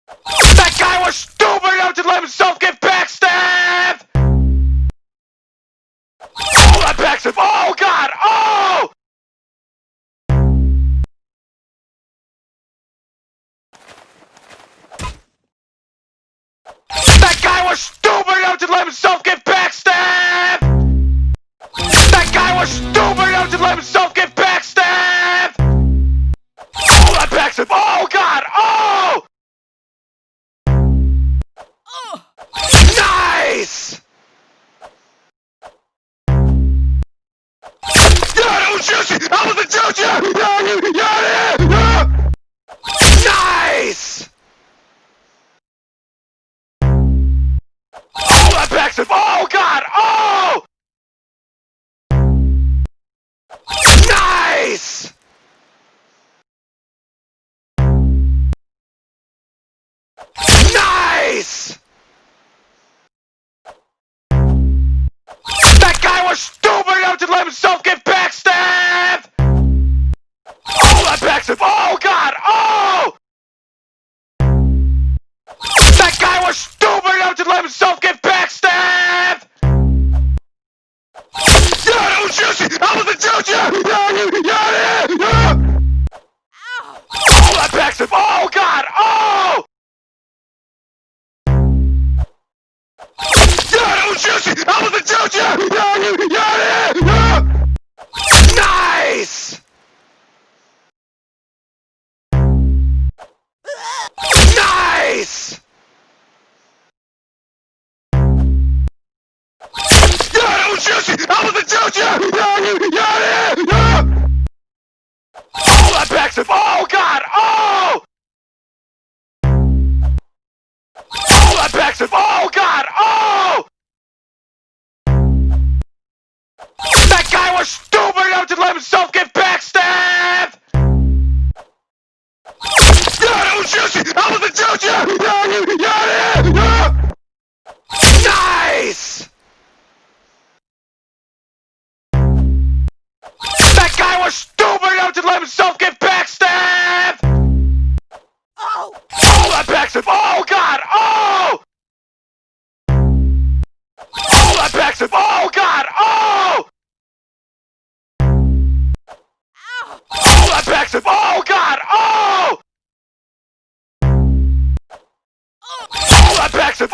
That guy was stupid enough to let himself get backstabbed! Oh, that backstab! Oh, God! Oh! That guy was stupid enough to let himself get backstabbed! That guy was stupid enough to let himself get backstabbed! Oh, that backstab! Oh, God! Oh! Nice! Yeah, that was juicy! That was the juice! Yeah! Nice! Oh, that backstab! Oh, God! Oh! Nice! Nice! That guy was stupid enough to let himself get backstabbed! Oh, that backstab! Oh, God! Oh! That guy was stupid enough to let himself get backstabbed! Yeah, that was juicy! That was the juice! Yeah! Oh, that backstab! Oh, God! Oh! Yeah, that was juicy! That was the juice! Yeah! Nice! Nice! Yeah, that was juicy! That was the juice! Yeah! Oh, that backstab! Oh, God! Oh! Oh, that backstab! Oh, God! Oh! That guy was stupid enough to let himself get backstabbed! Yeah, that was juicy! That was the juice! Yeah! Nice! That guy was stupid enough to let himself get backstabbed! Oh, that backstab! Oh, God! Oh! Oh, that backstab! Oh, God! Oh! Oh, that backstab! Oh, God! Oh! Oh, that backstab!